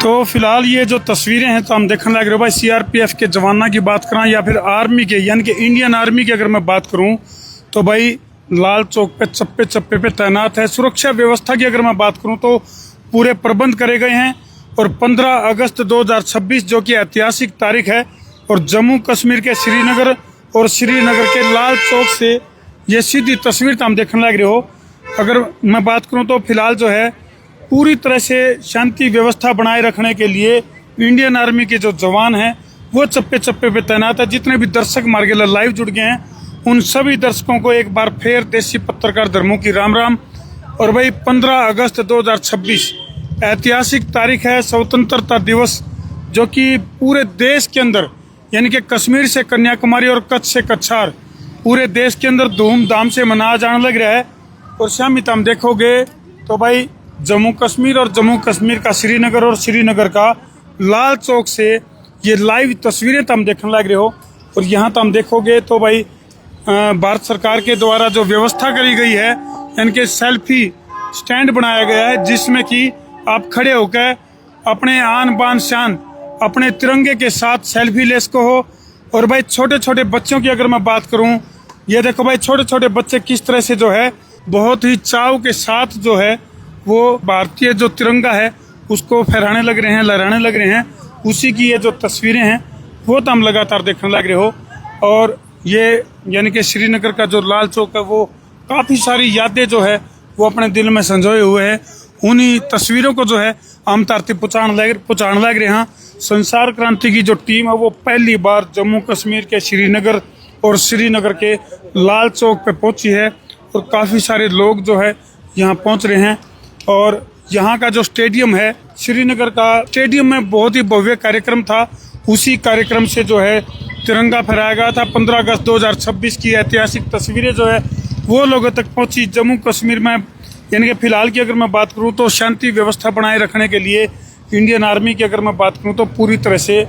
तो फिलहाल ये जो तस्वीरें हैं तो हम देखने लग रहे हो भाई सीआरपीएफ के जवानों की बात करें या फिर आर्मी के यानी कि इंडियन आर्मी की अगर मैं बात करूं तो भाई लाल चौक पे चप्पे चप्पे पे तैनात है। सुरक्षा व्यवस्था की अगर मैं बात करूं तो पूरे प्रबंध करे गए हैं और 15 अगस्त 2026 जो कि ऐतिहासिक तारीख है और जम्मू कश्मीर के श्रीनगर और श्रीनगर के लाल चौक से ये सीधी तस्वीर तो हम देखने लग रहे हो। अगर मैं बात करूं तो फिलहाल जो है पूरी तरह से शांति व्यवस्था बनाए रखने के लिए इंडियन आर्मी के जो जवान हैं वो चप्पे चप्पे पे तैनात है। जितने भी दर्शक हमारे के लाइव जुड़ गए हैं उन सभी दर्शकों को एक बार फिर देसी पत्रकार धर्मों की राम राम। और भाई 15 अगस्त 2026 ऐतिहासिक तारीख है, स्वतंत्रता दिवस जो कि पूरे देश के अंदर यानी कि कश्मीर से कन्याकुमारी और कच्छ से कच्छार पूरे देश के अंदर धूमधाम से मनाया जाने लग रहा है। और शामित हम देखोगे तो भाई जम्मू कश्मीर और जम्मू कश्मीर का श्रीनगर और श्रीनगर का लाल चौक से ये लाइव तस्वीरें तो हम देखने लग रहे हो। और यहाँ तो हम देखोगे तो भाई भारत सरकार के द्वारा जो व्यवस्था करी गई है यानी कि सेल्फी स्टैंड बनाया गया है जिसमें कि आप खड़े होकर अपने आन बान शान अपने तिरंगे के साथ सेल्फी ले सको हो। और भाई छोटे छोटे बच्चों की अगर मैं बात करूं, ये देखो भाई छोटे छोटे बच्चे किस तरह से जो है बहुत ही चाव के साथ जो है वो भारतीय जो तिरंगा है उसको फहराने लग रहे हैं, लहराने लग रहे हैं। उसी की ये जो तस्वीरें हैं वो तो हम लगातार देखने लग रहे हो। और ये यानी कि श्रीनगर का जो लाल चौक है वो काफ़ी सारी यादें जो है वो अपने दिल में संजोए हुए हैं। उन्हीं तस्वीरों को जो है हम धरती पहुँचाने लग रहे हैं। संसार क्रांति की जो टीम है वो पहली बार जम्मू कश्मीर के श्रीनगर और श्रीनगर के लाल चौक पे पहुंची है और काफ़ी सारे लोग जो है यहाँ पहुंच रहे हैं। और यहाँ का जो स्टेडियम है श्रीनगर का स्टेडियम में बहुत ही भव्य कार्यक्रम था। उसी कार्यक्रम से जो है तिरंगा फहराया गया था। 15 अगस्त 2026 की ऐतिहासिक तस्वीरें जो है वो लोगों तक पहुंची। जम्मू कश्मीर में यानी कि फिलहाल की अगर मैं बात करूं तो शांति व्यवस्था बनाए रखने के लिए इंडियन आर्मी की अगर मैं बात करूं तो पूरी तरह से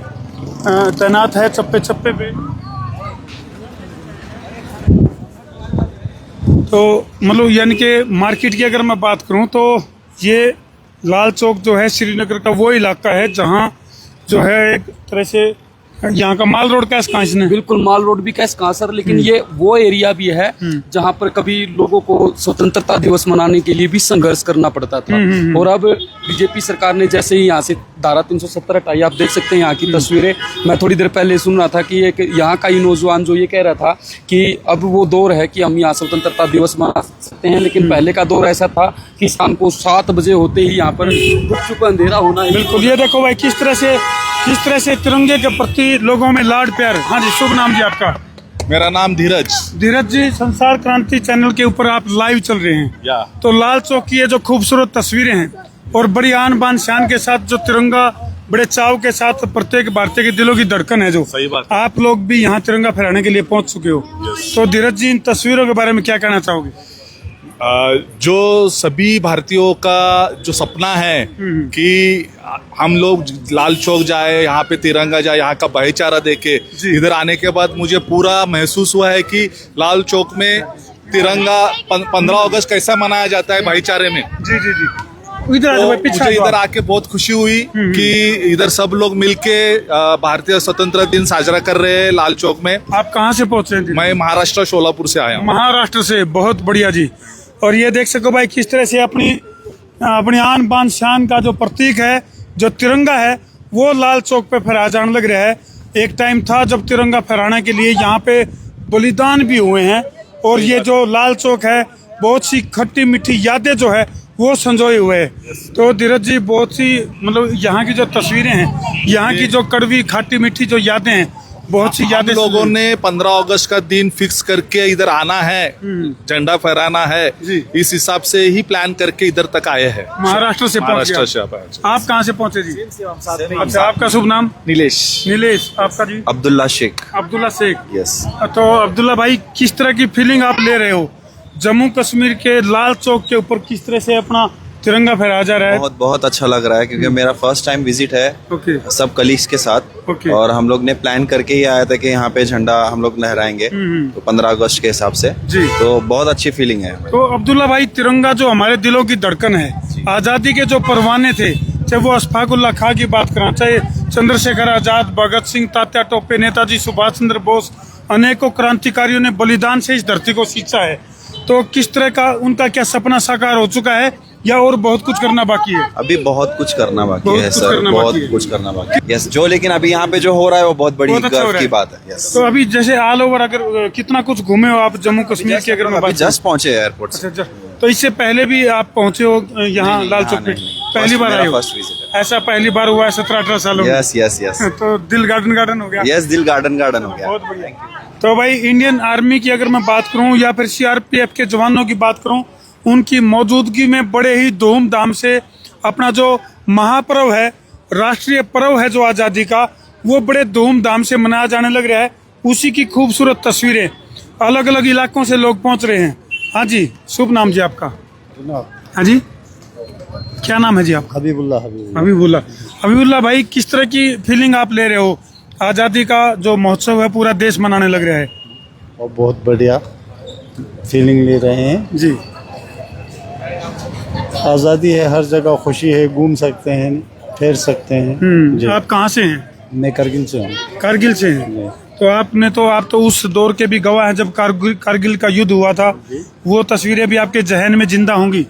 तैनात है चप्पे चप्पे पे। तो मतलब यानी कि मार्केट की अगर मैं बात करूं तो ये लाल चौक जो है श्रीनगर का वो इलाका है जहां जो है एक तरह से यहाँ का माल रोड कैस कहाँ इसने बिल्कुल माल रोड भी कैस कहाँ सर, लेकिन ये वो एरिया भी है जहाँ पर कभी लोगों को स्वतंत्रता दिवस मनाने के लिए भी संघर्ष करना पड़ता था। और अब बीजेपी सरकार ने जैसे ही यहाँ से धारा 370 हटाई, आप देख सकते हैं यहाँ की तस्वीरें। मैं थोड़ी देर पहले सुन रहा था कि एक यहाँ का ही नौजवान जो ये कह रहा था कि अब वो दौर है कि हम यहाँ स्वतंत्रता दिवस मना सकते हैं, लेकिन पहले का दौर ऐसा था कि शाम को 7 बजे होते ही यहाँ पर गुपचुप अंधेरा होना। बिल्कुल, ये देखो भाई किस तरह से तिरंगे के प्रति लोगों में लाड प्यार। हाँ जी, शुभ नाम जी आपका? मेरा नाम धीरज जी। संसार क्रांति चैनल के ऊपर आप लाइव चल रहे हैं तो लाल चौक की ये जो खूबसूरत तस्वीरें हैं और बड़ी आन बान शान के साथ जो तिरंगा बड़े चाव के साथ प्रत्येक भारतीय के दिलों की धड़कन है जो सही बात आप लोग भी यहाँ तिरंगा फहराने के लिए पहुंच चुके हो। तो धीरज जी इन तस्वीरों के बारे में क्या कहना चाहोगे? जो सभी भारतीयों का जो सपना है कि हम लोग लाल चौक जाए, यहाँ पे तिरंगा जाए, यहाँ का भाईचारा देखे। इधर आने के बाद मुझे पूरा महसूस हुआ है कि लाल चौक में तिरंगा 15 अगस्त कैसा मनाया जाता है भाईचारे में। जी जी जी। तो मुझे इधर आके बहुत खुशी हुई कि इधर सब लोग मिलके भारतीय स्वतंत्रता दिन साजरा कर रहे हैं लाल चौक में। आप कहाँ से पहुँचे हैं? मैं महाराष्ट्र शोलापुर से आया हूँ। महाराष्ट्र से, बहुत बढ़िया जी। और ये देख सको भाई किस तरह से अपनी आन बान शान का जो प्रतीक है जो तिरंगा है वो लाल चौक पे फहराया जाने लग रहा है। एक टाइम था जब तिरंगा फहराने के लिए यहाँ पे बलिदान भी हुए हैं और ये जो लाल चौक है बहुत सी खट्टी मीठी यादें जो है वो संजोए हुए है। तो धीरज जी बहुत सी मतलब यहाँ की जो तस्वीरें हैं, यहाँ की जो कड़वी खाटी मीठी जो यादें हैं, बहुत सी यादें लोगों ने 15 अगस्त का दिन फिक्स करके इधर आना है, झंडा फहराना है, इस हिसाब से ही प्लान करके इधर तक आए हैं। महाराष्ट्र से आप कहाँ से पहुँचे जी? अच्छा, आपका शुभ नाम? नीलेश। आपका जी? अब्दुल्ला शेख। यस। तो अब्दुल्ला भाई किस तरह की फीलिंग आप ले रहे हो जम्मू कश्मीर के लाल चौक के ऊपर किस तरह से अपना तिरंगा फहराया जा रहा है? बहुत अच्छा लग रहा है क्योंकि मेरा फर्स्ट टाइम विजिट है सब कलीग्स के साथ। और हम लोग ने प्लान करके ही आया था कि यहाँ पे झंडा हम लोग लहराएंगे तो 15 अगस्त के हिसाब से जी। तो बहुत अच्छी फीलिंग है। तो अब्दुल्ला भाई तिरंगा जो हमारे दिलों की धड़कन है, आजादी के जो परवाने थे चाहे वो अशफाक उल्लाह खां की बात करें, चाहे चंद्रशेखर आजाद, भगत सिंह, तात्या टोपे, नेताजी सुभाष चंद्र बोस, अनेकों क्रांतिकारियों ने बलिदान से इस धरती को सींचा है। तो किस तरह का उनका क्या सपना साकार हो चुका है या और बहुत कुछ करना बाकी है? अभी बहुत कुछ करना बाकी बहुत है कुछ सर, करना बहुत बाकी है। कुछ करना बाकी है। यस, जो लेकिन अभी यहाँ पे जो हो रहा है वो बहुत बड़ी बहुत अच्छा हो गर्व रहा की है। बात है। यस, तो अभी जैसे ऑल ओवर अगर कितना कुछ घूमे हो आप जम्मू कश्मीर की अगर मैं अभी बात करूं? जस्ट पहुंचे एयरपोर्ट से। अच्छा, तो इससे पहले भी आप पहुंचे हो यहाँ लाल चौक पे? पहली बार आए हो? फर्स्ट विजिट ऐसा पहली बार हुआ है 17-18 सालों में? यस यस यस तो दिल गार्डन हो गया। यस, दिल गार्डन हो गया। बहुत बढ़िया। तो भाई इंडियन आर्मी की अगर मैं बात करूं या फिर सीआरपीएफ के जवानों की बात करूं, उनकी मौजूदगी में बड़े ही धूमधाम से अपना जो महापर्व है, राष्ट्रीय पर्व है जो आज़ादी का, वो बड़े धूमधाम से मनाया जाने लग रहा है। उसी की खूबसूरत तस्वीरें अलग अलग इलाकों से लोग पहुंच रहे हैं। हाँ जी, शुभ नाम जी आपका? हाँ जी, क्या नाम है जी आपका? हबीबुल्लाह भाई, किस तरह की फीलिंग आप ले रहे हो? आज़ादी का जो महोत्सव है पूरा देश मनाने लग रहा है। और बहुत बढ़िया फीलिंग ले रहे हैं जी, आज़ादी है, हर जगह खुशी है, घूम सकते हैं, ठहर सकते हैं। जी, आप कहाँ से हैं? मैं करगिल से हूँ। कारगिल से हैं। तो आप तो उस दौर के भी गवाह हैं जब कारगिल का युद्ध हुआ था। वो तस्वीरें भी आपके जहन में जिंदा होंगी।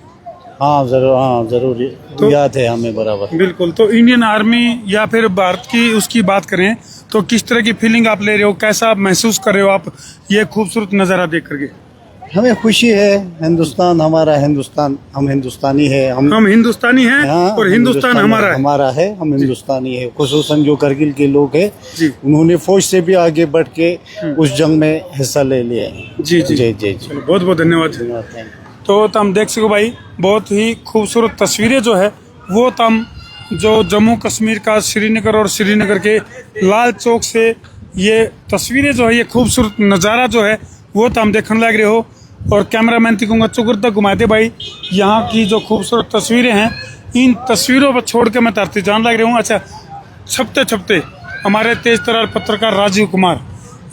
हाँ जरूर याद है हमें बराबर। बिल्कुल। तो इंडियन आर्मी या फिर भारत की उसकी बात करें तो किस तरह की फीलिंग आप ले रहे हो, कैसा महसूस कर रहे हो आप ये खूबसूरत नज़ारा देख करके? हमें खुशी है, हिंदुस्तान हमारा, हिंदुस्तान, हम हिंदुस्तानी है, हम हिंदुस्तानी हैं हाँ, और हिंदुस्तान हमारा है। हम हिंदुस्तानी है। खुसूसन जो करगिल के लोग हैं, जी। उन्होंने फौज से भी आगे बढ़ के उस जंग में हिस्सा ले लिया है। जी जी जी जी। चलो, बहुत बहुत धन्यवाद। तो तम देख सको भाई, बहुत ही खूबसूरत तस्वीरें जो है वो तम जो जम्मू कश्मीर का श्रीनगर और श्रीनगर के लाल चौक से ये तस्वीरें जो है, ये खूबसूरत नज़ारा जो है वो तम देखने लग रहे हो। और कैमरामैन थी कहूँगा चुकुर तक घुमाते भाई, यहाँ की जो खूबसूरत तस्वीरें हैं, इन तस्वीरों पर छोड़ के मैं तरती जान लग रहा हूँ। अच्छा, छपते हमारे तेज तर्रार पत्रकार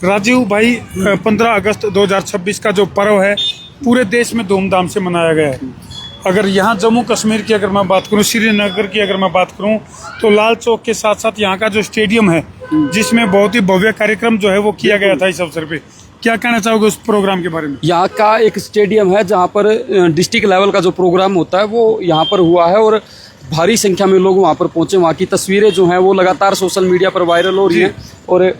राजीव भाई, 15 अगस्त 2026 का जो पर्व है पूरे देश में धूमधाम से मनाया गया है। अगर यहाँ जम्मू कश्मीर की अगर मैं बात करूँ, श्रीनगर की अगर मैं बात करूँ, तो लाल चौक के साथ साथ यहाँ का जो स्टेडियम है जिसमें बहुत ही भव्य कार्यक्रम जो है वो किया गया था इस अवसर पे, क्या कहना चाहोगे उस प्रोग्राम के बारे में? यहाँ का एक स्टेडियम है जहाँ पर डिस्ट्रिक्ट लेवल का जो प्रोग्राम होता है वो यहाँ पर हुआ है और भारी संख्या में लोग वहाँ पर पहुंचे। वहाँ की तस्वीरें जो हैं वो लगातार सोशल मीडिया पर वायरल हो रही हैं। और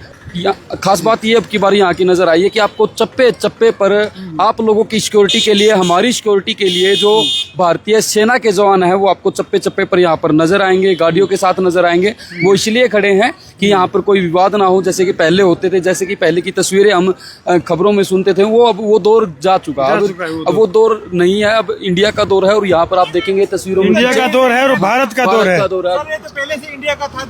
खास बात ये अब की बार यहाँ की नज़र आई है कि आपको चप्पे चप्पे पर आप लोगों की सिक्योरिटी के लिए, हमारी सिक्योरिटी के लिए जो भारतीय सेना के जवान हैं वो आपको चप्पे चप्पे पर यहाँ पर नज़र आएंगे, गाड़ियों के साथ नज़र आएंगे। वो इसलिए खड़े हैं कि यहाँ पर कोई विवाद ना हो, जैसे कि पहले होते थे, जैसे कि पहले की तस्वीरें हम खबरों में सुनते थे, वो अब वो दौर जा चुका है। अब वो दौर नहीं है, अब इंडिया का दौर है। और यहाँ पर आप देखेंगे तस्वीरों में इंडिया का दौर है और भारत का दौर है। पहले से इंडिया का था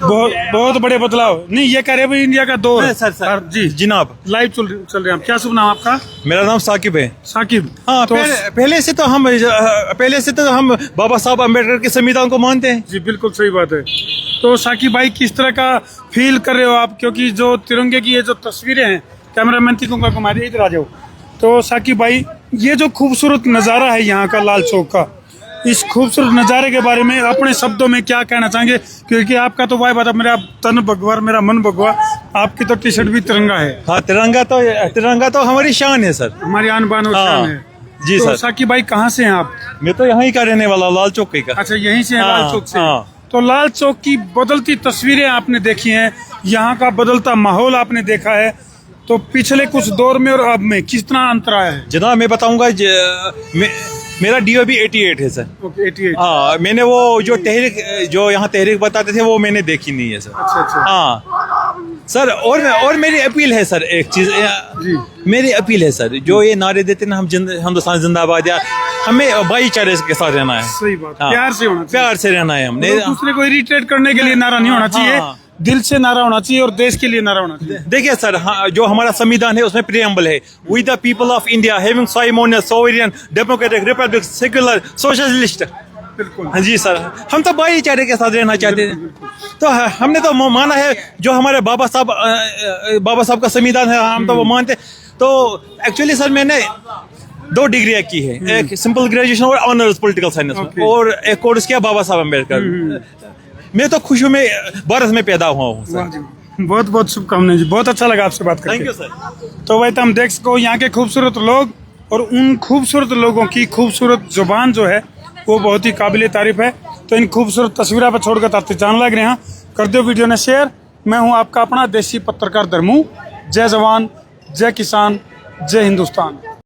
बहुत बड़े बदलाव नहीं, ये कह रहे भाई इंडिया का दौर है। सर जी जनाब, लाइव चल रहे हैं आप। क्या शुभ नाम आपका? मेरा नाम साकिब है। साकिब। हाँ, तो पहले से तो हम बाबा साहब अम्बेडकर के संविधान को मानते हैं। जी बिल्कुल सही बात है। तो साकिब भाई, किस तरह का फील कर रहे हो आप, क्योंकि जो तिरंगे की ये जो तस्वीरें हैं, कैमरामैन थी को घुमाइए, इधर आ जाओ। तो साकिब भाई, ये जो खूबसूरत नज़ारा है यहाँ का लाल चौक का, इस खूबसूरत नज़ारे के बारे में अपने शब्दों में क्या कहना चाहेंगे? क्योंकि आपका तो वाई बात, मेरा तन भगवा, मेरा मन भगवा, आपकी तो टी शर्ट भी तिरंगा है। हाँ, तिरंगा तो हमारी शान है सर, हमारी आन बान और शान है। जी तो सर। साकिब भाई, कहाँ से हैं आप? मैं तो यहाँ ही का रहने वाला, लाल चौक का। अच्छा, यहीं से हैं, हाँ, लाल चौक से। हाँ। तो लाल चौक की बदलती तस्वीरें आपने देखी हैं, यहाँ का बदलता माहौल आपने देखा है, तो पिछले कुछ दौर में और अब में किस तरह अंतर आया है? जनाब मैं बताऊंगा, मेरा DOB 88 है सर। ओके, 88। हाँ, मैंने वो जो यहाँ तहरीक बताते थे वो मैंने देखी नहीं है सर। अच्छा। हाँ सर, और मेरी अपील है सर, एक चीज मेरी अपील है सर, जो ये नारे देते ना, हम हिंदुस्तान जिंदाबाद, या हमें भाईचारे के साथ रहना है। सही बात। हाँ, प्यार से होना चाहिए। प्यार से रहना है हमने। दूसरे को इरिटेट करने के लिए नारा नहीं होना चाहिए, हाँ। दिल से नारा होना चाहिए और देश के लिए नारा होना चाहिए। देखिए सर, हाँ, जो हमारा संविधान है उसमें प्रीएम्बल है, we the people of India having साइमोनियस sovereign democratic republic secular socialist. बिल्कुल। हाँ जी सर, हम तो भाईचारे के साथ रहना चाहते हैं। तो हमने तो माना है जो हमारे बाबा साहब का संविधान है, हम तो वो मानते। तो एक्चुअली सर मैंने 2 डिग्रियां की है, एक सिंपल ग्रेजुएशन और ऑनर्स पॉलिटिकल साइंस में, और एक कोर्स किया बाबा साहब अम्बेडकर। मैं तो खुशी में भारत में पैदा हुआ हूँ वाह जी, बहुत बहुत शुभकामनाएं जी, बहुत अच्छा लगा आपसे बात करके। Thank you sir. तो भाई हम देख सको यहाँ के खूबसूरत लोग और उन खूबसूरत लोगों की खूबसूरत जुबान जो है वो बहुत ही काबिल तारीफ है। तो इन खूबसूरत तस्वीरों पर छोड़कर ताते जान लग रहे हैं, कर दो वीडियो ने शेयर। मैं हूँ आपका अपना देसी पत्रकार धर्मू। जय जवान, जय किसान, जय हिंदुस्तान।